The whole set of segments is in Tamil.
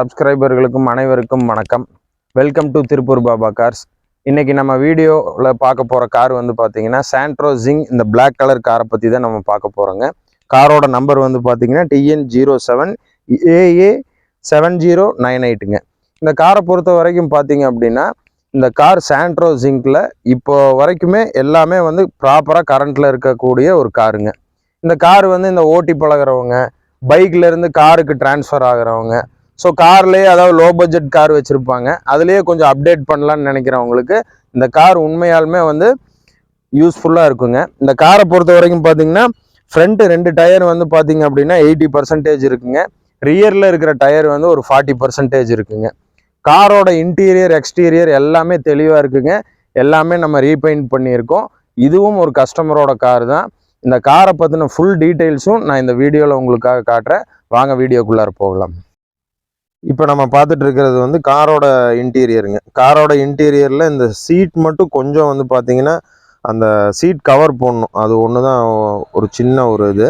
சப்ஸ்கிரைபர்களுக்கும் அனைவருக்கும் வணக்கம். Welcome to Tiruppur Baba cars. இன்னைக்கு நம்ம வீடியோவில் பார்க்க போகிற கார் வந்து பார்த்தீங்கன்னா சாண்ட்ரோ ஜிங், இந்த பிளாக் கலர் காரை பற்றி தான் நம்ம பார்க்க போகிறோங்க. காரோட நம்பர் வந்து பார்த்தீங்கன்னா TN07AA7098ங்க. இந்த காரை பொறுத்த வரைக்கும் பார்த்தீங்க அப்படின்னா இந்த கார் சாண்ட்ரோ ஜிங்கில் இப்போ வரைக்குமே எல்லாமே வந்து ப்ராப்பராக கரண்ட்டில் இருக்கக்கூடிய ஒரு காருங்க. இந்த கார் வந்து இந்த ஓட்டி பழகிறவங்க, பைக்லேருந்து காருக்கு டிரான்ஸ்ஃபர் ஆகிறவங்க, ஸோ கார்லேயே அதாவது லோ பட்ஜெட் கார் வச்சுருப்பாங்க, அதுலேயே கொஞ்சம் அப்டேட் பண்ணலான்னு நினைக்கிறவங்களுக்கு இந்த கார் உண்மையாலுமே வந்து யூஸ்ஃபுல்லாக இருக்குங்க. இந்த காரை பொறுத்த வரைக்கும் பார்த்தீங்கன்னா ஃப்ரண்ட்டு 2 டயர் வந்து பார்த்தீங்க அப்படின்னா 80% இருக்குங்க. ரியரில் இருக்கிற டயர் வந்து ஒரு 40% இருக்குங்க. காரோட இன்டீரியர் எக்ஸ்டீரியர் எல்லாமே தெளிவாக இருக்குங்க. எல்லாமே நம்ம ரீபெயிண்ட் பண்ணியிருக்கோம். இதுவும் ஒரு கஸ்டமரோட கார் தான். இந்த காரை பற்றின ஃபுல் டீட்டெயில்ஸும் நான் இந்த வீடியோவில் உங்களுக்காக காட்டுறேன். வாங்க வீடியோக்குள்ளார போகலாம். இப்போ நம்ம பார்த்துட்டு இருக்கிறது வந்து காரோட இன்டீரியருங்க. காரோட இன்டீரியரில் இந்த சீட் மட்டும் கொஞ்சம் வந்து பார்த்தீங்கன்னா அந்த சீட் கவர் போடணும், அது ஒன்று தான் ஒரு சின்ன ஒரு இது.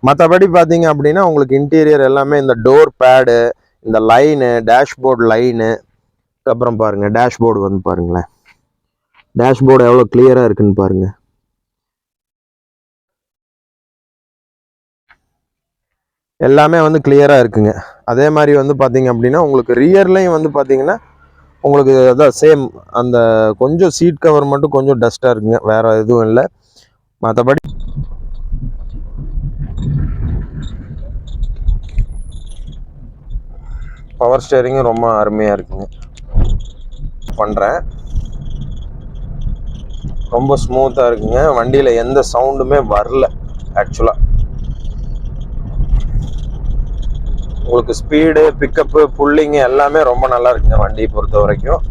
மற்றபடி பார்த்தீங்க அப்படின்னா உங்களுக்கு இன்டீரியர் எல்லாமே இந்த டோர் பேடு, இந்த லைனு, டேஷ்போர்டு லைனு, அப்புறம் பாருங்கள் டேஷ்போர்டு வந்து பாருங்களேன், டேஷ்போர்டு எவ்வளோ கிளியராக இருக்குன்னு பாருங்கள். எல்லாமே வந்து கிளியராக இருக்குங்க. அதே மாதிரி வந்து பார்த்தீங்க அப்படின்னா உங்களுக்கு ரியர்லையும் வந்து பார்த்தீங்கன்னா உங்களுக்கு அதான் சேம் அந்த கொஞ்சம் சீட் கவர் மட்டும் கொஞ்சம் டஸ்ட்டாக இருக்குங்க, வேறு எதுவும் இல்லை. மற்றபடி பவர் ஸ்டேரிங்கும் ரொம்ப அருமையாக இருக்குங்க. பண்ணுறேன், ரொம்ப ஸ்மூத்தாக இருக்குங்க. வண்டியில் எந்த சவுண்டுமே வரல. ஆக்சுவலாக உங்களுக்கு ஸ்பீடு, பிக்கப்பு, புல்லிங்கு எல்லாமே ரொம்ப நல்லா இருக்குங்க வண்டியை பொறுத்த வரைக்கும்.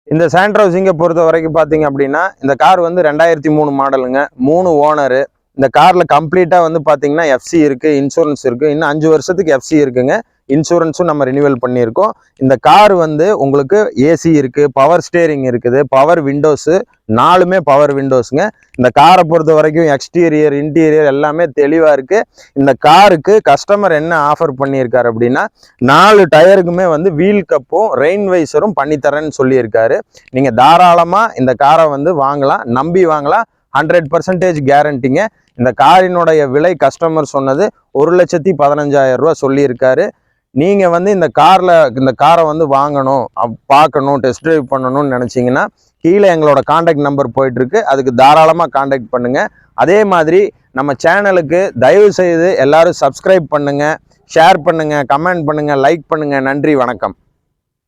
இந்த சாண்ட்ரோ ஜிங்கை பொறுத்த வரைக்கும் பார்த்தீங்க அப்படின்னா இந்த கார் வந்து 2003 மாடலுங்க, 3 ஓனரு. இந்த காரில் கம்ப்ளீட்டாக வந்து பார்த்தீங்கன்னா எஃப்சி இருக்குது, இன்சூரன்ஸ் இருக்குது. இன்னும் 5 வருஷத்துக்கு எஃப்சி இருக்குங்க. இன்சூரன்ஸும் நம்ம ரினியூவல் பண்ணியிருக்கோம். இந்த கார் வந்து உங்களுக்கு ஏசி இருக்குது, பவர் ஸ்டேரிங் இருக்குது, பவர் விண்டோஸு, 4மே பவர் விண்டோஸுங்க. இந்த காரை பொறுத்த வரைக்கும் எக்ஸ்டீரியர் இன்டீரியர் எல்லாமே தெளிவாக இருக்குது. இந்த காருக்கு கஸ்டமர் என்ன ஆஃபர் பண்ணியிருக்காரு அப்படின்னா 4 டயருக்குமே வந்து வீல் கப்பும் ரெயின் வைசரும் பண்ணித்தரேன்னு சொல்லியிருக்காரு. நீங்கள் தாராளமாக இந்த காரை வந்து வாங்கலாம், நம்பி வாங்கலாம். 100% கேரண்டிங்க. இந்த காரினுடைய விலை கஸ்டமர் சொன்னது 1,15,000 ரூபா சொல்லியிருக்காரு. நீங்கள் வந்து இந்த காரை வந்து வாங்கணும், பார்க்கணும், டெஸ்ட் ட்ரைவ் பண்ணணும்னு நினச்சிங்கன்னா கீழே எங்களோட காண்டாக்ட் நம்பர் போயிட்டுருக்கு, அதுக்கு தாராளமாக காண்டாக்ட் பண்ணுங்கள். அதே மாதிரி நம்ம சேனலுக்கு தயவு செய்து எல்லாரும் சப்ஸ்கிரைப் பண்ணுங்கள், ஷேர் பண்ணுங்கள், கமெண்ட் பண்ணுங்கள், லைக் பண்ணுங்கள். நன்றி, வணக்கம்.